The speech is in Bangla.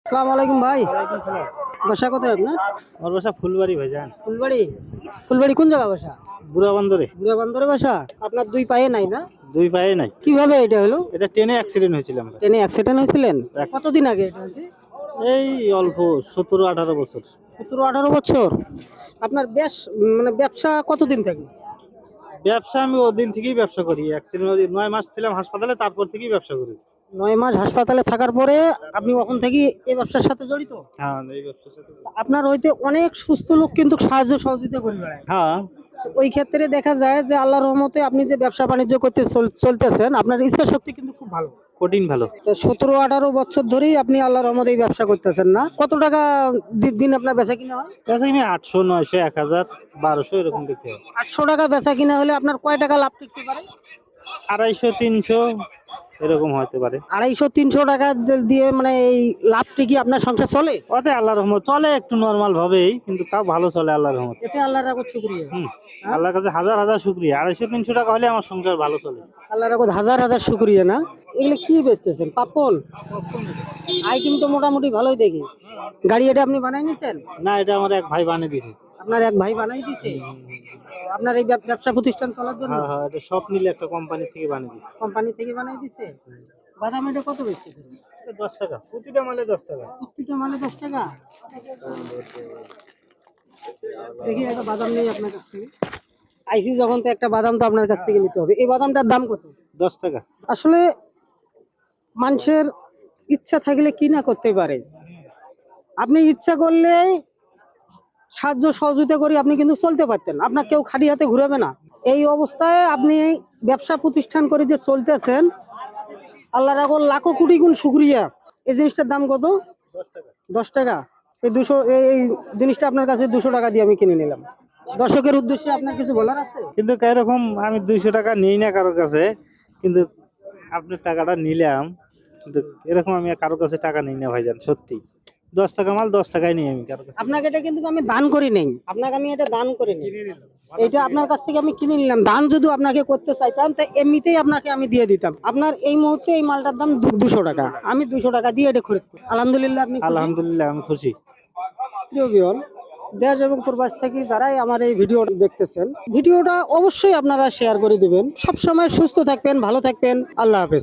আসসালামু আলাইকুম ভাই। ওয়ালাইকুম সালাম। বাসা কোথায় আপনার? আমার বাসা ফুলবাড়ি ভাইজান। ফুলবাড়ি। ফুলবাড়ি কোন জায়গা বাসা? বুড়া বন্দরে। বুড়া বান্দরে বাসা। আপনার দুই পায়ে নাই না? দুই পায়ে নাই। কিভাবে এটা হলো? এটা ট্রেনে অ্যাক্সিডেন্ট হয়েছিল আমরা। ট্রেনে অ্যাক্সিডেন্ট হয়েছিলেন? কতদিন আগে এটা হয়েছে? এই অল্প 17-18 বছর। 17-18 বছর। আপনার বেশ মানে ব্যবসা কতদিন থেকে? ব্যবসা আমি ওদিন থেকেই ব্যবসা করি। অ্যাক্সিডেন্ট 9 মাস ছিলাম হাসপাতালে, তারপর থেকেই ব্যবসা করি। 9 মাস হাসপাতালে থাকার পরে আপনি ওখান থেকে এই ব্যবসার সাথে জড়িত? হ্যাঁ, এই ব্যবসার সাথে। আপনার হইতে অনেক সুস্থ লোক কিন্তু সাহায্য সহযোগিতা করে বেড়ায়। হ্যাঁ, ওই ক্ষেত্রে দেখা যায় যে আল্লাহর রহমতে আপনি যে ব্যবসা বাণিজ্য করতে চলতেছেন, আপনার ইচ্ছা শক্তি কিন্তু খুব ভালো। কঠিন ভালো। 17-18 বছর ধরেই আপনি আল্লাহর রহমতে এই ব্যবসা করতেছেন না? কত টাকা দিন আপনার বেচা কিনা হয়? বেচা কিনে 800, 900, 1000, 1200 এরকম বিক্রি হয়। 800 টাকা বেচা কিনা হলে আপনার কয় টাকা লাভ টিকতে পারে? 250, 300 এরকম হতে পারে। 250-300 টাকা দিয়ে মানে এই লাভটি কি আপনার সংসার চলে? ওতে আল্লাহর রহমত চলে একটু নরমাল ভাবেই, কিন্তু তাও ভালো চলে আল্লাহর রহমত। এতে আল্লাহর রাখত শুকরিয়া। আল্লাহর কাছে হাজার হাজার শুকরিয়া। 250-300 টাকা হলে আমার সংসার ভালো চলে। আল্লাহর রাখত হাজার হাজার শুকরিয়া না? এগুলো কি বেচতেছেন? পাপল? আইটেম তো মোটামুটি ভালোই দেখি। গাড়ি এটা আপনি বানাই নিছেন? না, এটা আমার এক ভাই বানিয়ে দিছে। আপনার এক ভাই বানাই দিছে? আপনার এই ব্যবসা প্রতিষ্ঠান চলার জন্য? হ্যাঁ হ্যাঁ, এটা সব মিলে একটা কোম্পানি থেকে বানিয়ে দিছে। কোম্পানি থেকে বানাই দিছে? বাদাম এটা কত বেচতেছেন? 10 টাকা প্রতিটা মালে, 10 টাকা। প্রত্যেকটা মালে 10 টাকা। দেখি একটা বাদাম নেই আপনার কাছ থেকে। আইসি যখন, তো একটা বাদাম তো আপনার কাছ থেকে নিতে হবে। এই বাদামটার দাম কত? 10 টাকা। আসলে মানুষের ইচ্ছা থাকলে কি না করতে পারে। আপনি ইচ্ছা করলে সাহায্য সহযোগিতা করে আপনি কিন্তু চলতে পারতেন, আপনার কেউ খালি হাতে ঘুরাবে না। এই অবস্থায় আপনি ব্যবসা প্রতিষ্ঠান করে যে চলতেছেন, আল্লাহ রাখুন লাখো কোটি গুণ শুকরিয়া। এই জিনিসটার দাম কত? 10 টাকা। 10 টাকা। এই 200, এই জিনিসটা আপনার কাছে 200 টাকা দিয়ে আমি কিনে নিলাম। দর্শকের উদ্দেশ্যে আপনার কিছু বলার আছে? কিন্তু এরকম আমি 200 টাকা নিই না কারোর কাছে, কিন্তু আপনি টাকাটা নিলাম, কিন্তু এরকম আমি কারোর কাছে টাকা নিই না ভাইজান, সত্যি। 10 টাকা মাল 10 টাকাই নিই আমি কারোর কাছে। আপনাকে এটা কিন্তু আমি দান করি নেই, আপনাকে আমি এটা দান করি নেই, এটা আপনার কাছ থেকে আমি কিনে নিলাম। দান যদি আপনাকে করতে চাইতাম তা এমনিতেই আপনাকে আমি দিয়ে দিতাম। আপনার এই মুহূর্তে এই মালটার দাম 200 টাকা, আমি 200 টাকা দিয়ে এটা খরিদ করি। আলহামদুলিল্লাহ, আপনি খুশি? আলহামদুলিল্লাহ, আমি খুশি। প্রিয় ভিউয়ার, দেশ এবং প্রবাস থেকে যারাই আমার এই ভিডিও দেখতেছেন, ভিডিওটা অবশ্যই আপনারা শেয়ার করে দিবেন। সব সময় সুস্থ থাকবেন, ভালো থাকবেন। আল্লাহ হাফেজ।